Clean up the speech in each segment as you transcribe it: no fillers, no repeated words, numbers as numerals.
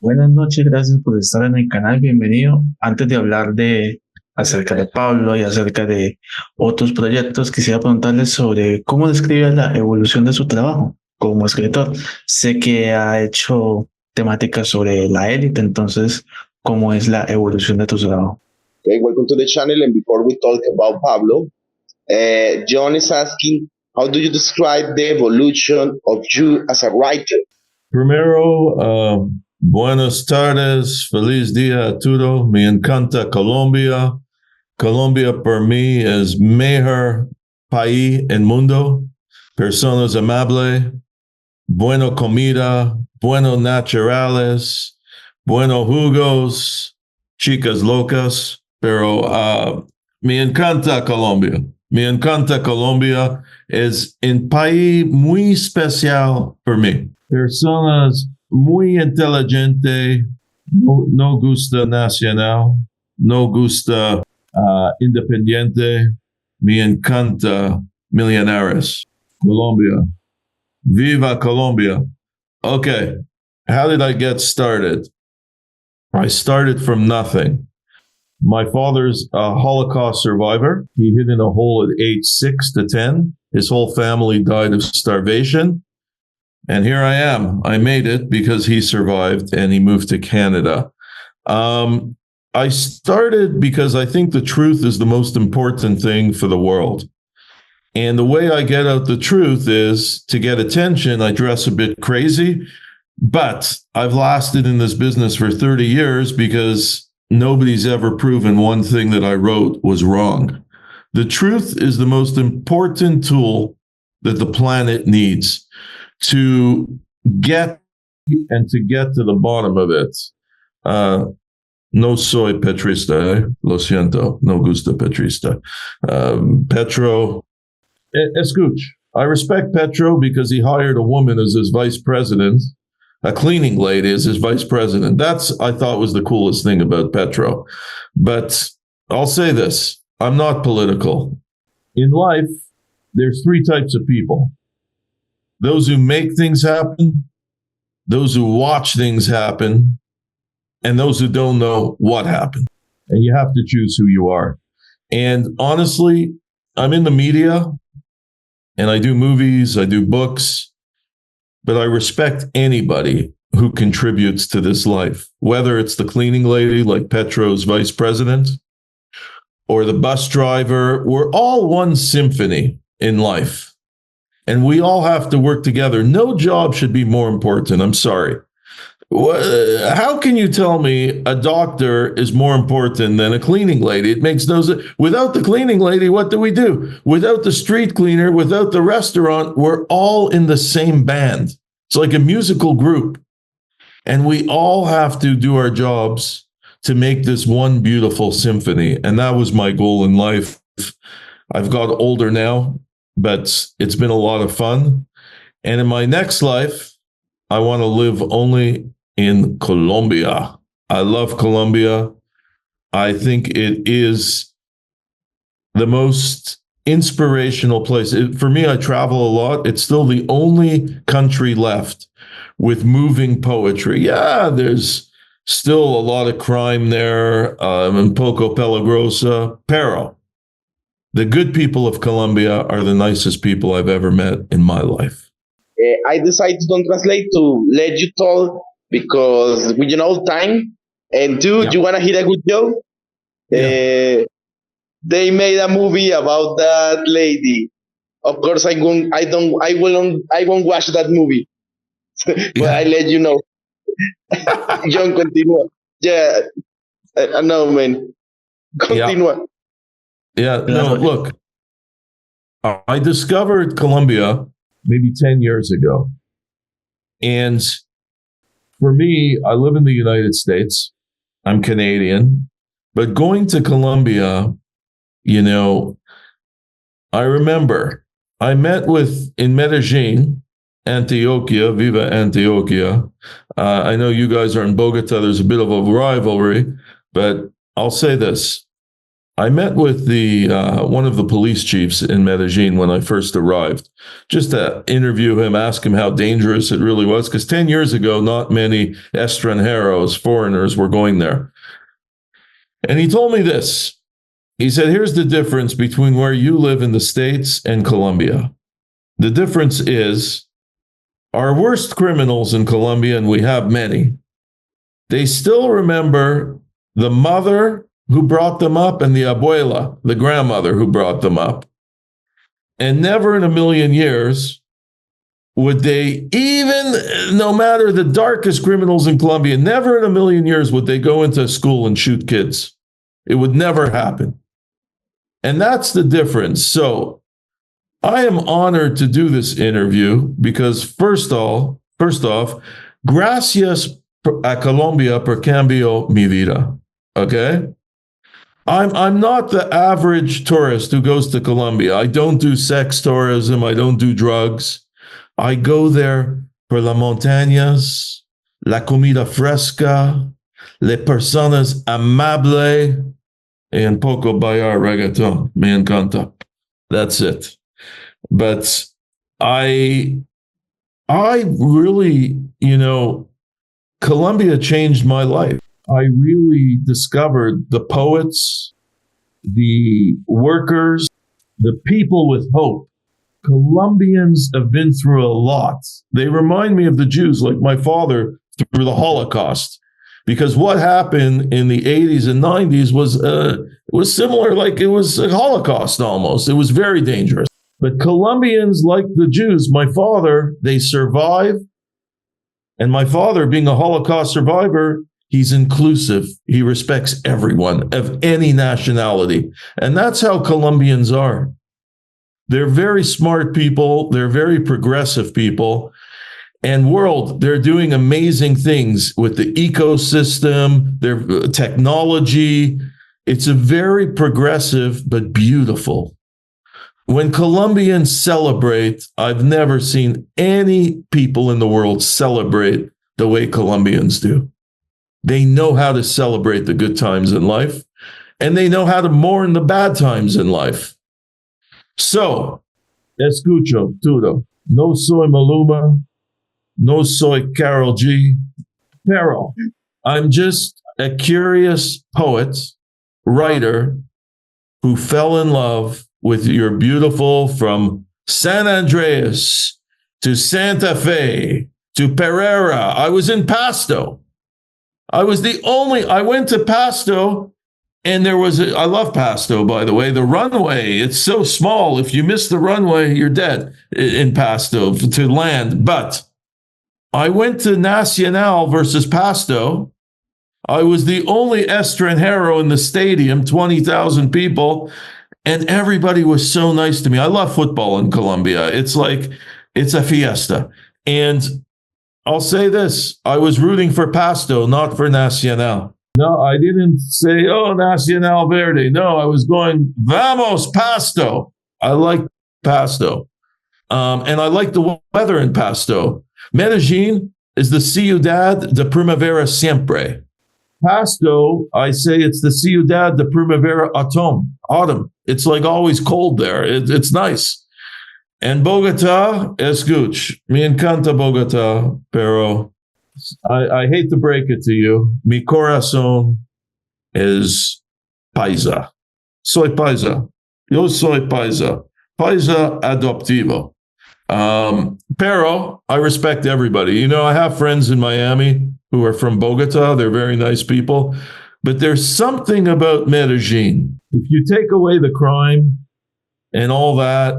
Buenas noches, gracias por estar en el canal, bienvenido. Antes de hablar de acerca de Pablo y acerca de otros proyectos, quisiera preguntarle sobre cómo describe la evolución de su trabajo como escritor. Sé que ha hecho temáticas sobre la élite, entonces, ¿cómo es la evolución de tu trabajo? Okay, welcome to the channel. And before we talk about Pablo, Jhon is asking, how do you describe the evolution of you as a writer? Primero, buenas tardes, feliz día a todo. Me encanta Colombia. Colombia para mí es mejor país en mundo. Personas amables, buena comida, buenos naturales, buenos jugos, chicas locas. Pero me encanta Colombia. Me encanta Colombia. Es un país muy especial para mí. Personas muy inteligentes, no gusta nacional, no gusta independiente. Me encanta millonarios. Colombia. Viva Colombia. Okay, how did I get started? I started from nothing. My father's a Holocaust survivor. He hid in a hole at age 6 to 10. His whole family died of starvation. And here I am. I made it because he survived and he moved to Canada. I started because I think the truth is the most important thing for the world. And the way I get out the truth is to get attention. I dress a bit crazy, but I've lasted in this business for 30 years because nobody's ever proven one thing that I wrote was wrong. The truth is the most important tool that the planet needs to get to the bottom of it. No soy petrista, lo siento, no gusta petrista. Petro, escuch, I respect Petro because he hired a woman as his vice president, a cleaning lady as his vice president. That's, I thought, was the coolest thing about Petro. But I'll say this, I'm not political. In life, there's three types of people. Those who make things happen, those who watch things happen, and those who don't know what happened. And you have to choose who you are. And honestly, I'm in the media and I do movies, I do books, but I respect anybody who contributes to this life, whether it's the cleaning lady like Petro's vice president or the bus driver. We're all one symphony in life. And we all have to work together. No job should be more important. I'm sorry. How can you tell me a doctor is more important than a cleaning lady? It makes no sense. Without the cleaning lady, what do we do? Without the street cleaner, without the restaurant, we're all in the same band. It's like a musical group. And we all have to do our jobs to make this one beautiful symphony. And that was my goal in life. I've got older now, but it's been a lot of fun. And in my next life, I want to live only in Colombia. I love Colombia. I think it is the most inspirational place. For me, I travel a lot. It's still the only country left with moving poetry. Yeah, there's still a lot of crime there in Poco Peligrosa, pero the good people of Colombia are the nicest people I've ever met in my life. I decided to don't translate to let you talk because we time. And two, Yeah. you wanna hear a good joke? Yeah. They made a movie about that lady. Of course, I won't watch that movie. But I let you know. Jhon, continúa. Yeah, no, man. Continúa. Yeah, no, look, I discovered Colombia maybe 10 years ago. And for me, I live in the United States. I'm Canadian. But going to Colombia, I remember I met in Medellin, Antioquia, Viva Antioquia. I know you guys are in Bogota. There's a bit of a rivalry, but I'll say this. I met with the one of the police chiefs in Medellin when I first arrived, just to interview him, ask him how dangerous it really was. Because 10 years ago, not many extranjeros, foreigners, were going there. And he told me this. He said, here's the difference between where you live in the States and Colombia. The difference is our worst criminals in Colombia, and we have many, they still remember the mother who brought them up and the abuela, the grandmother who brought them up. And never in a million years would they, even no matter the darkest criminals in Colombia, never in a million years would they go into school and shoot kids. It would never happen. And that's the difference. So I am honored to do this interview because first off, gracias a Colombia por cambio mi vida. Okay? I'm not the average tourist who goes to Colombia. I don't do sex tourism. I don't do drugs. I go there for las montañas, la comida fresca, les personas amables, and poco bailar reggaeton. Me encanta. That's it. But I really, Colombia changed my life. I really discovered the poets, the workers, the people with hope. Colombians have been through a lot. They remind me of the Jews, like my father through the Holocaust. Because what happened in the 80s and 90s was similar, like it was a Holocaust almost. It was very dangerous. But Colombians, like the Jews, my father, they survive. And my father, being a Holocaust survivor, he's inclusive. He respects everyone of any nationality. And that's how Colombians are. They're very smart people. They're very progressive people. And they're doing amazing things with the ecosystem, their technology. It's a very progressive but beautiful. When Colombians celebrate, I've never seen any people in the world celebrate the way Colombians do. They know how to celebrate the good times in life, and they know how to mourn the bad times in life. So, escucho todo. No soy Maluma. No soy Karol G. Pero I'm just a curious poet, writer, who fell in love with your beautiful, from San Andreas to Santa Fe to Pereira. I was in Pasto. I went to Pasto, and I love Pasto, by the way. The runway, it's so small. If you miss the runway, you're dead in Pasto to land. But I went to Nacional versus Pasto. I was the only extranjero in the stadium, 20,000 people, and everybody was so nice to me. I love football in Colombia. It's a fiesta. And I'll say this, I was rooting for Pasto, not for Nacional. No, I didn't say, oh, Nacional Verde. No, I was going, vamos, Pasto. I like Pasto. And I like the weather in Pasto. Medellin is the ciudad de primavera siempre. Pasto, I say it's the ciudad de primavera autumn. It's like always cold there. It's nice. And Bogota, escuch. Me encanta Bogota, pero I hate to break it to you. Mi corazón es paisa. Soy paisa. Yo soy paisa. Paisa adoptivo. Pero I respect everybody. I have friends in Miami who are from Bogota. They're very nice people. But there's something about Medellin. If you take away the crime and all that,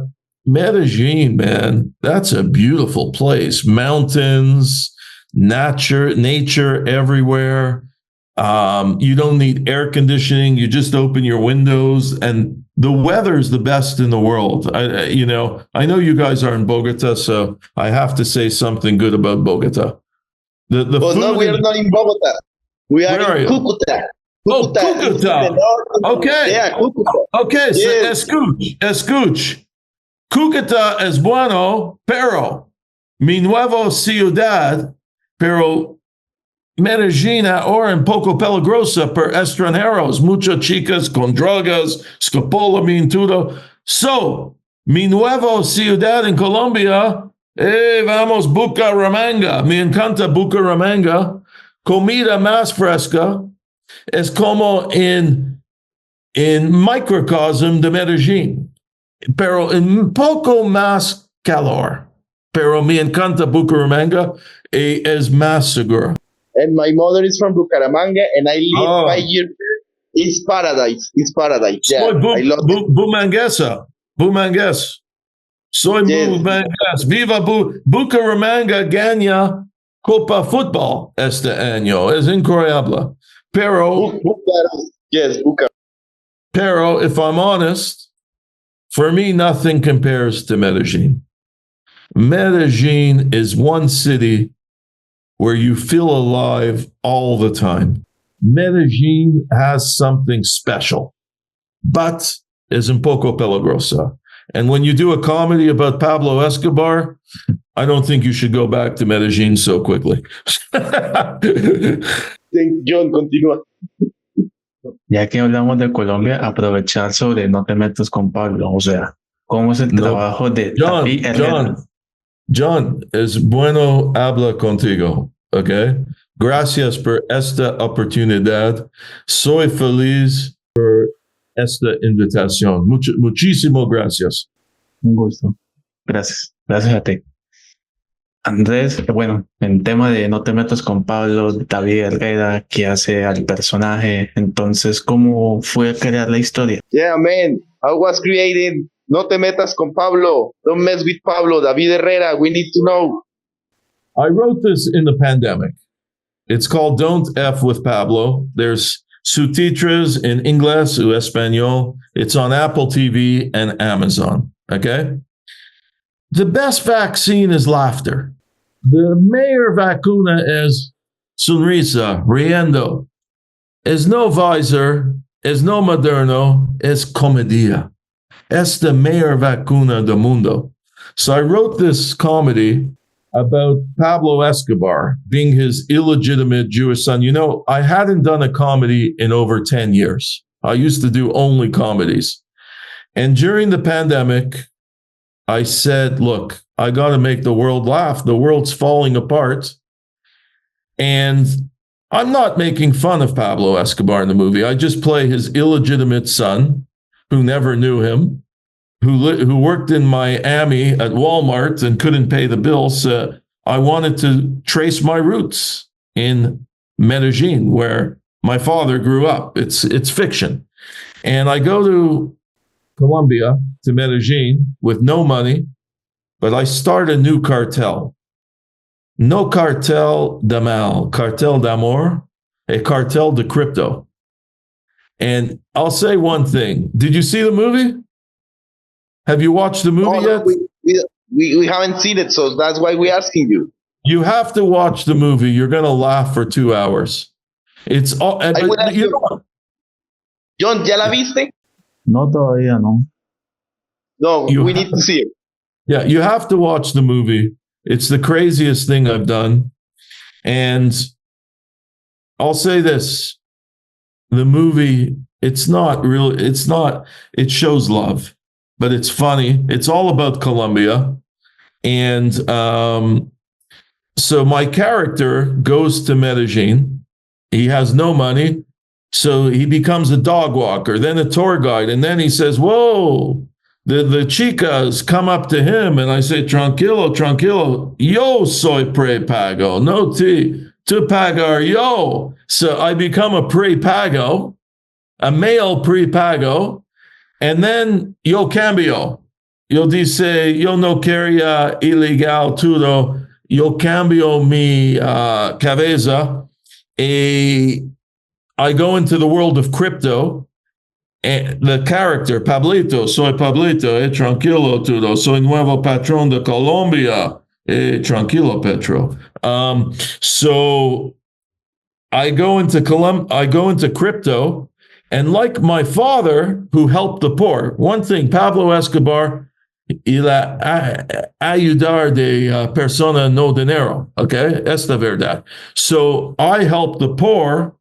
Medellin, man, that's a beautiful place. Mountains, nature everywhere. You don't need air conditioning. You just open your windows, and the weather's the best in the world. I know you guys are in Bogota, so I have to say something good about Bogota. No, we are not in Bogota. We are in Cúcuta. Oh, Cúcuta. Okay. Yeah, Cúcuta. Okay, Yes. so escuch. Cúcuta es bueno, pero mi nueva ciudad, pero Medellín ahora en poco peligrosa por extranjeros, muchas chicas con drogas, scopolamine, todo. So, mi nueva ciudad en Colombia, vamos Bucaramanga. Me encanta Bucaramanga. Comida más fresca. Es como en microcosm de Medellín, pero en poco más calor. Pero me encanta Bucaramanga y es más seguro. And my mother is from Bucaramanga, and I live Oh. 5 years there. It's paradise. It's paradise. Yeah, Soy I love it. bumanguesa. Bumangues. Soy Yes. bumangues. Viva Bucaramanga gana Copa Fútbol este año. Es increíble. Pero, Yes, Buca. pero, if I'm honest, for me, nothing compares to Medellin. Medellin is one city where you feel alive all the time. Medellin has something special, but is un poco peligrosa. And when you do a comedy about Pablo Escobar, I don't think you should go back to Medellin so quickly. Jhon, continúa. Ya que hablamos de Colombia, aprovechar sobre No te metas con Pablo, o sea, cómo es el trabajo de Tapi Herrera. Jhon, es bueno hablar contigo, ¿ok? Gracias por esta oportunidad. Soy feliz por esta invitación. Muchísimas gracias. Un gusto. Gracias. Gracias a ti. Andrés, bueno, en tema de No te metas con Pablo, de David Herrera, que hace al personaje, entonces, ¿cómo fue crear la historia? Yeah, man. I was creating No te metas con Pablo. Don't mess with Pablo. David Herrera, we need to know. I wrote this in the pandemic. It's called Don't F with Pablo. There's subtitles in English or Espanol. It's on Apple TV and Amazon. Okay? The best vaccine is laughter. The mayor vacuna is sonrisa, riendo. Es no Pfizer, es no Moderno, es comedia. Es the mayor vacuna del mundo. So I wrote this comedy about Pablo Escobar being his illegitimate Jewish son. You know, I hadn't done a comedy in over 10 years. I used to do only comedies. And during the pandemic, I said, look, I got to make the world laugh. The world's falling apart. And I'm not making fun of Pablo Escobar in the movie. I just play his illegitimate son who never knew him, who worked in Miami at Walmart and couldn't pay the bills. I wanted to trace my roots in Medellin, where my father grew up. It's fiction. And I go to Colombia, to Medellin, with no money, but I start a new cartel. No cartel de mal, cartel d'amor, a cartel de crypto. And I'll say one thing. Did you see the movie? Have you watched the movie yet? We haven't seen it, so that's why we're asking you. You have to watch the movie. You're going to laugh for 2 hours. It's all. But, you know, Jhon, ¿ya la viste? No, todavía no. No, we need to see it. Yeah, you have to watch the movie. It's the craziest thing I've done. And I'll say this. The movie, it shows love, but it's funny. It's all about Colombia. And so my character goes to Medellin. He has no money. So he becomes a dog walker, then a tour guide. And then he says, whoa, the chicas come up to him. And I say, tranquilo, tranquilo. Yo soy prepago. No to pagar yo. So I become a prepago, a male prepago. And then yo cambio. Yo dice, yo no quería ilegal todo. Yo cambio mi cabeza. I go into the world of crypto, and the character, Pablito, soy Pablito, tranquilo todo, soy nuevo patrón de Colombia, tranquilo Petro. So I go into crypto, and like my father who helped the poor, one thing, Pablo Escobar, y ayudar de persona no dinero. Okay, that's the verdad. So I help the poor,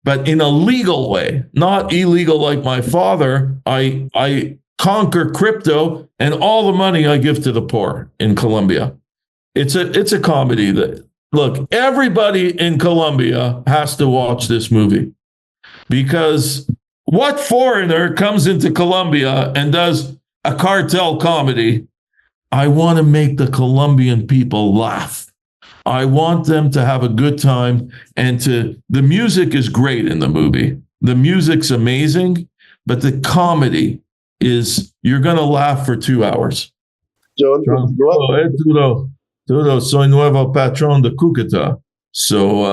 but in a legal way, not illegal like my father. I conquer crypto, and all the money I give to the poor in Colombia. It's a comedy that, look, everybody in Colombia has to watch this movie, because what foreigner comes into Colombia and does a cartel comedy? I want to make the Colombian people laugh. I want them to have a good time, and the music is great in the movie. The music's amazing, but the comedy is, you're going to laugh for 2 hours. Jhon, Turo, soy nuevo patrón de Cúcuta. So,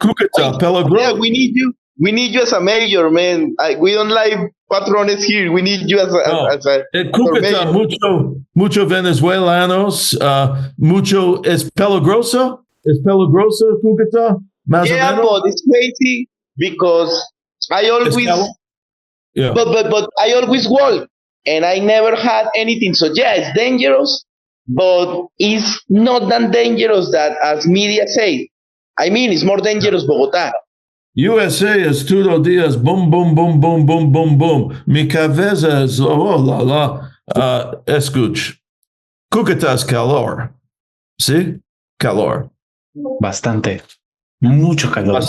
Cúcuta, Pelagro. Yeah, we need you. We need you as a mayor, man. We don't like patrones here. We need you as a Cúcuta, mucho venezolanos, mucho es peligroso. Es peligroso, Cúcuta? Más yeah, o menos? but it's crazy because I always, yeah. but I always walk and I never had anything. So yeah, it's dangerous, but it's not that dangerous that as media say. I mean, it's more dangerous Bogotá. USA is todo días, boom, boom, boom, boom, boom, boom, boom. Mi cabeza es, oh, la, la. Escuch. Cúcuta es calor. ¿Sí? Calor. Bastante. Mucho calor.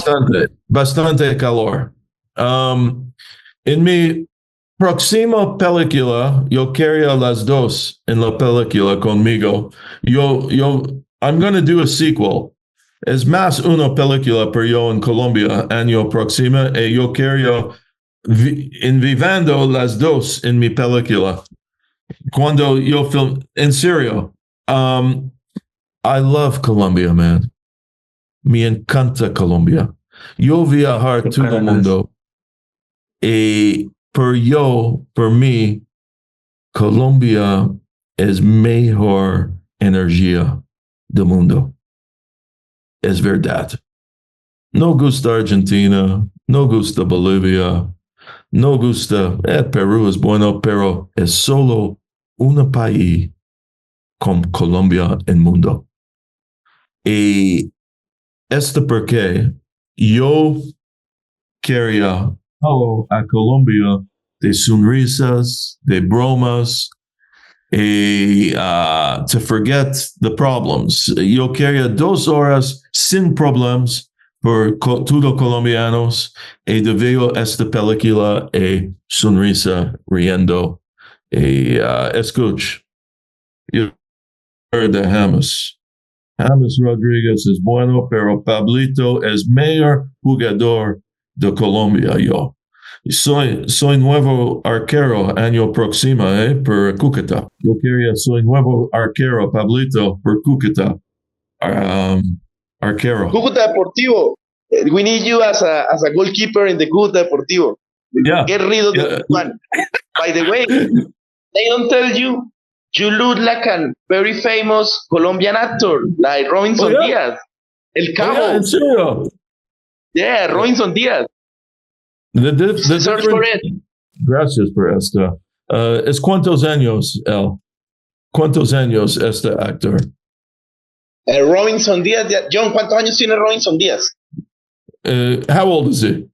Bastante calor. En mi próxima película, yo quería las dos en la película conmigo. I'm going to do a sequel. Es más una película por yo en Colombia año próximo, y yo quiero vivando las dos en mi película. Cuando yo film, en serio, I love Colombia, man. Me encanta Colombia. Yo viajar todo el mundo. Y por mí, Colombia es mejor energía del mundo. Es verdad. No gusta Argentina, no gusta Bolivia, no gusta, Perú es bueno, pero es solo un país con Colombia en el mundo. Y porque yo quería a Colombia de sonrisas, de bromas, to forget the problems. Yo quería 2 horas sin problemas por todos colombianos, y de veo esta película sonrisa, riendo, escuch. Yo de James Rodríguez es bueno, pero Pablito es mejor jugador de Colombia. Yo soy nuevo arquero año próximo, por Cúcuta. Yo quería, soy nuevo arquero, Pablito, por Cúcuta. Arquero. Cúcuta Deportivo. We need you as a goalkeeper in the Cúcuta Deportivo. Yeah. Get rid of the one. By the way, they don't tell you, you look like a very famous Colombian actor, like Robinson Diaz. El Cabo. ¿En serio? Yeah, Robinson Diaz. The Search for it. Gracias por esta. ¿Es cuántos años, él? ¿Cuántos años este actor? Robinson Diaz. Jhon, ¿cuántos años tiene Robinson Diaz? How old is he?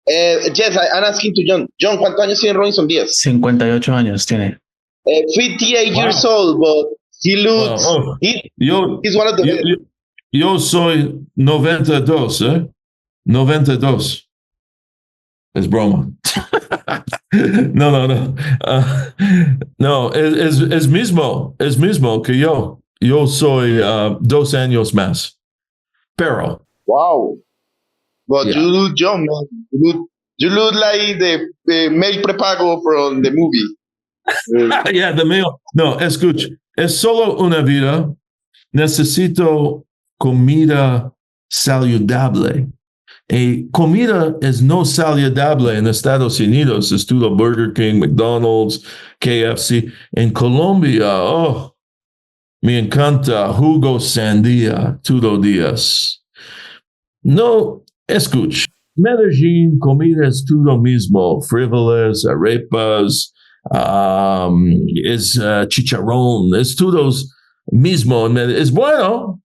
Yes, I'm asking to Jhon. Jhon, ¿cuántos años tiene Robinson Diaz? 58 años tiene. 58 years old, but he looks... Wow. He's one of the... Yo soy 92, 92. Es broma. No. No, es mismo que yo. Yo soy 2 años más. Pero. Wow. But you look young, man. You look like the male prepago from the movie. Yeah, the male. No, escucha. Es solo una vida. Necesito comida saludable. Y comida es no saludable en Estados Unidos. Es todo Burger King, McDonald's, KFC. En Colombia, me encanta jugo sandía todo días. No, escucha. Medellín, comida es todo mismo. Frijoles, arepas, es chicharrón, es todos mismo, es bueno,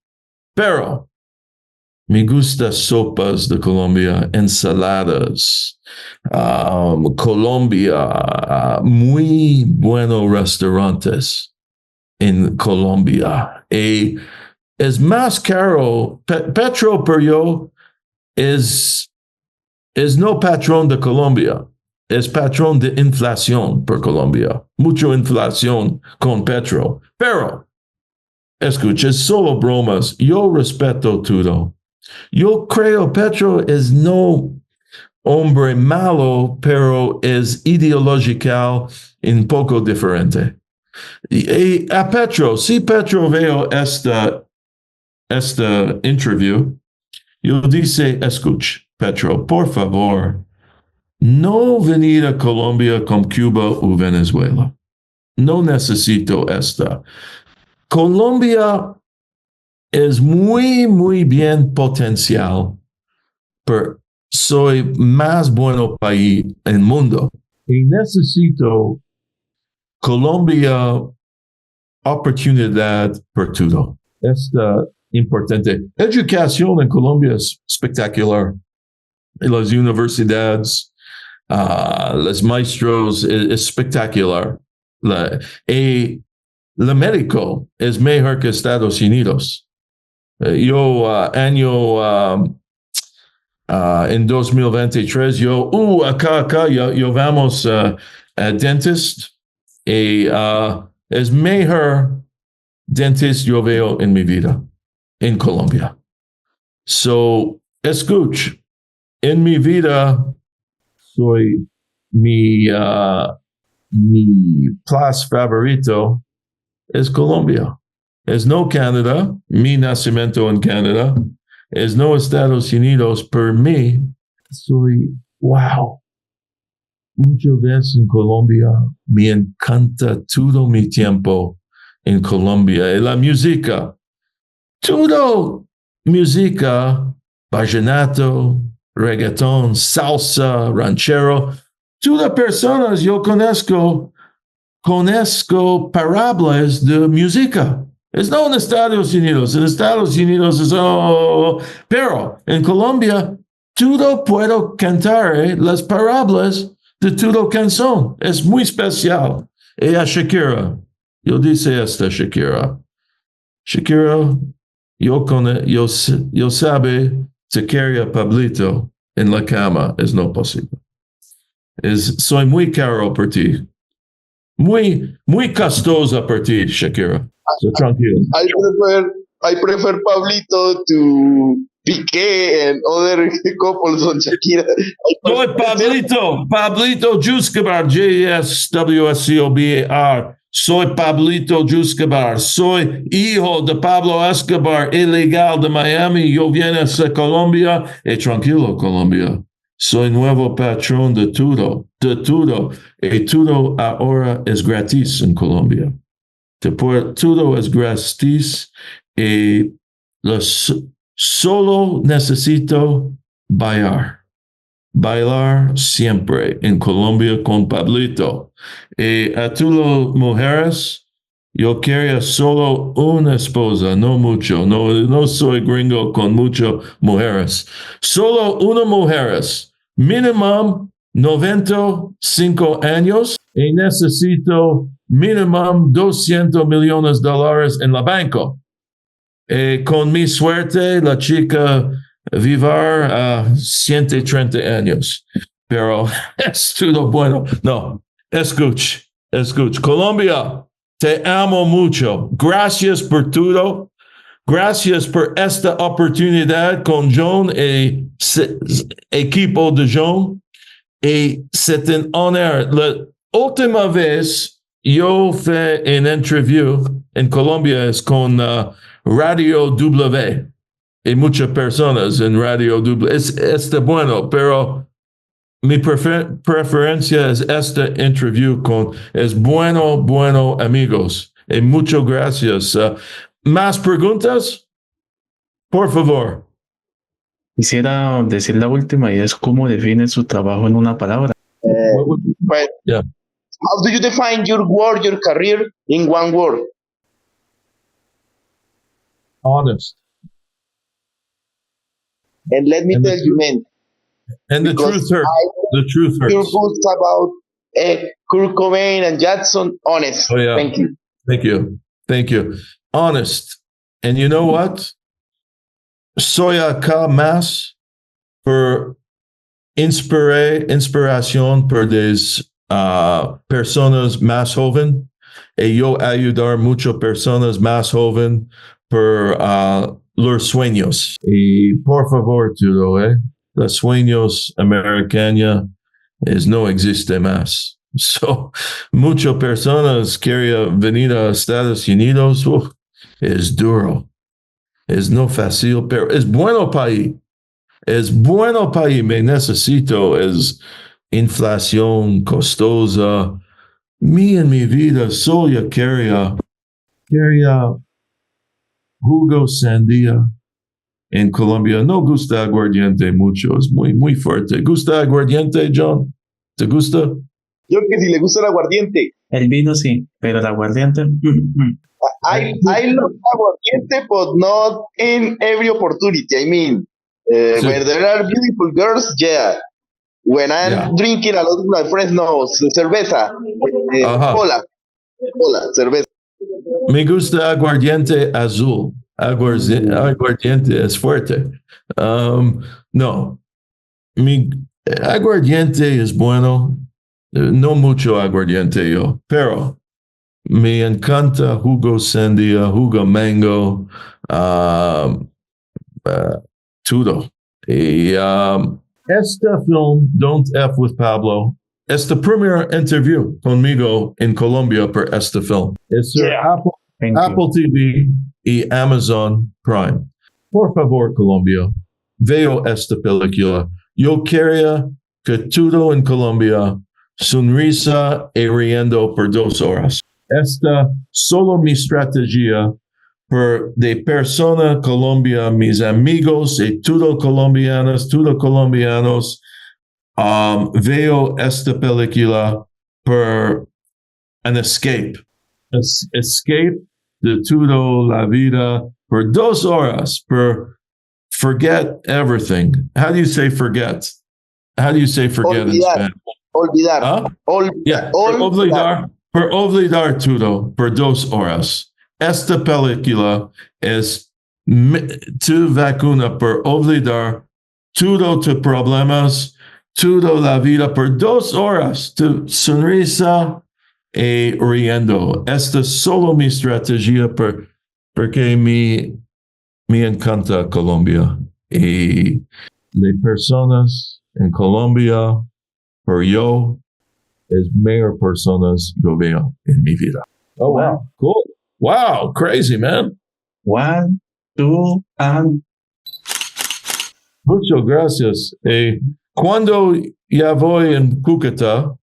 pero me gusta sopas de Colombia, ensaladas. Colombia, muy buenos restaurantes en Colombia. Es más caro. Petro, pero yo es no patrón de Colombia. Es patrón de inflación por Colombia. Mucha inflación con Petro. Pero, escucha, es solo bromas. Yo respeto todo. Yo creo Petro es no hombre malo, pero es ideológico un poco diferente. Y a Petro, si Petro veo esta interview, yo dice, escucha, Petro, por favor, no venir a Colombia con Cuba o Venezuela. No necesito esta. Colombia es muy bien potencial, pero soy más bueno país en el mundo. Y necesito Colombia oportunidad por todo. Es importante. Educación en Colombia es espectacular. Las universidades, los maestros, es espectacular. La médico es mejor que Estados Unidos. Yo en 2023, acá, yo vamos a dentist y es mejor dentist yo veo en mi vida en Colombia. So, escuch, en mi vida soy mi place favorito es Colombia. Es no Canadá, mi nacimiento en Canadá. Es no Estados Unidos, por mí, soy, wow. Muchas veces en Colombia me encanta todo mi tiempo en Colombia. Y la música, todo música, vallenato, reggaetón, salsa, ranchero, todas personas yo conozco parables de música. Es no en Estados Unidos. En Estados Unidos es, pero en Colombia, todo puedo cantar las parables de todo canción. Es muy especial. Y a Shakira, yo dice esta Shakira. Shakira, yo sabe, se quiere a Pablito en la cama. Es no posible. Soy muy caro por ti. Muy costosa por ti, Shakira. So, tranquilo. I prefer Pablito to Piqué and other couples on Shakira. Soy Pablito Juscabar, JSWSCOBAR. Soy Pablito Juscabar. Soy hijo de Pablo Escobar, ilegal de Miami. Yo viene a Colombia. Tranquilo, Colombia. Soy nuevo patrón de todo. Y todo ahora es gratis en Colombia. Todo es gratis y solo necesito bailar siempre en Colombia con Pablito. Y a todas las mujeres, yo quiero solo una esposa, no mucho. No soy gringo con muchas mujeres. Solo una mujeres. Minimum 95 años y necesito minimum $200 millones en la banco. Con mi suerte, la chica vivir a 130 años. Pero es todo bueno. No, escuch. Colombia, te amo mucho. Gracias por todo. Gracias por esta oportunidad con Jhon y equipo de Jhon. Y c'est un honor. La última vez yo fui en interview en Colombia es con Radio W. Y muchas personas en Radio W. Es bueno, pero mi preferencia es esta interview es bueno amigos. Y muchas gracias. ¿Más preguntas? Por favor. Quisiera decir la última y es cómo define su trabajo en una palabra. Pues, Yeah. How do you define your work, your career in one word? Honest. And let me And tell you, man, the because truth hurts. I The truth your hurts. books about Kurt Cobain and Jackson. Honest. Oh, yeah. Thank you. Thank you. Thank you. Honest. And you know what? Soy acá más por inspiración por personas más jóvenes. Y yo ayudar muchas personas más jóvenes por los sueños. Y por favor, Tudo, los sueños americanos no existe más. So, muchas personas quieren venir a Estados Unidos. Es duro. Es no fácil, pero es bueno país. Es bueno país. Me necesito. Es inflación costosa. En mi vida solo quería jugo sandía en Colombia. No gusta aguardiente mucho. Es muy fuerte. ¿Gusta aguardiente, Jhon? ¿Te gusta? Yo que si le gusta el aguardiente. El vino sí, pero el aguardiente. I love aguardiente, but not in every opportunity. I mean, Sí. when there are beautiful girls, yeah. When I'm drinking a lot with my friends, no, cerveza, cola, cerveza. Me gusta aguardiente azul. Aguardiente es fuerte. No, mi aguardiente es bueno. No mucho aguardiente yo, pero me encanta jugo sandía, jugo mango, todo. Y este film, Don't F with Pablo, es el primer interview conmigo en Colombia por este film. Es Apple TV y Amazon Prime. Por favor, Colombia, veo esta película. Yo quería que todo en Colombia sonrisa y riendo por 2 horas. Esta solo mi estrategia por de persona Colombia, mis amigos y todo colombianos, veo esta película por an escape. Escape de todo la vida por 2 horas, por forget everything. How do you say forget? How do you say forget in Spanish? Olvidar. Huh? Por olvidar todo por 2 horas. Esta película es tu vacuna por olvidar todo tus problemas, toda la vida por 2 horas. Tu sonrisa y riendo. Esta es solo mi estrategia porque me encanta Colombia. Y las personas en Colombia, por yo, es mejor personas yo veo en mi vida. Oh, wow. Cool. Wow. Crazy, man. 1, 2, and... Muchas gracias. Cuando ya voy en Cúcuta,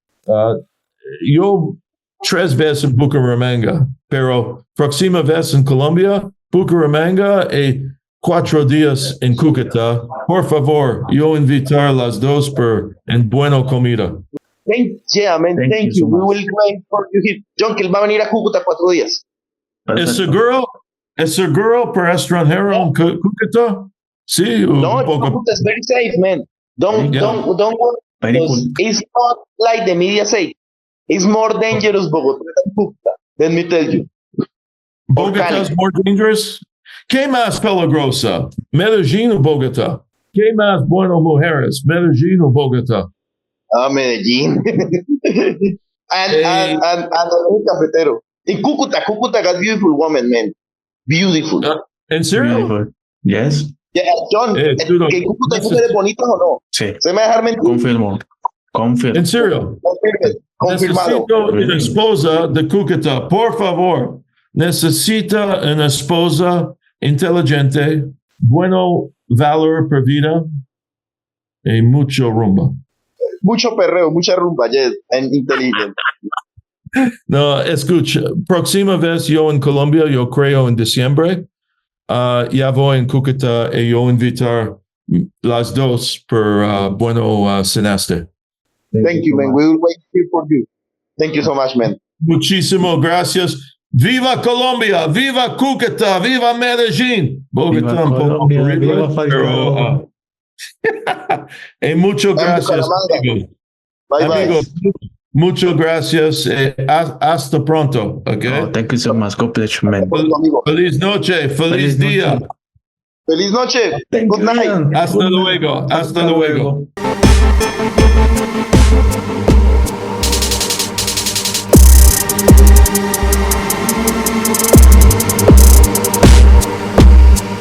yo 3 veces en Bucaramanga, pero próxima vez en Colombia, Bucaramanga y 4 días en Cúcuta. Por favor, yo invitar las dos en buena comida. Thank you. We will wait for you here. Jhon, que él va a venir a Cúcuta 4 días. ¿Es seguro para extranjero en Cúcuta? Sí. No, Cúcuta is very safe, man. Don't worry. It's not like the media say. It's more dangerous Bogotá than Cúcuta. Let me tell you. Bogotá is more dangerous? ¿Qué más peligrosa? ¿Medellín o Bogotá? ¿Qué más bueno mujeres? ¿Medellín o Bogotá? Medellín. and el cafetero. In Cúcuta got beautiful women, man. Beautiful. ¿En serio? Beautiful. Yes. Yeah, Jhon, ¿que Cúcuta hay mujeres bonitas o no? Sí. ¿Se me dejar mentir? Confirmo. ¿En serio? Confirmado. Necesito una esposa de Cúcuta, por favor. Necesita una esposa inteligente, bueno valor por vida y mucho rumba. Mucho perreo, mucha rumba, yes, and intelligent. No, escucha, próxima vez yo en Colombia, yo creo en diciembre, ya voy en Cúcuta y yo invitar las dos por bueno cenaste. Thank you, man. We will wait here for you. Thank you so much, man. Muchísimas gracias. Viva Colombia, viva Cúcuta, viva Medellín. Viva Bogotá un poco Colombia, aburrido, viva Falcao. muchas gracias, Bucaramanga. amigos. Bye bye. Amigos, muchas gracias. Hasta pronto. Okay? Oh, thank you so much. God bless you, man. Pronto, amigo. Feliz noche, feliz día. noche. Feliz noche. Thank Good you, night. Ian. Hasta Good night. luego. Hasta Hasta luego. luego.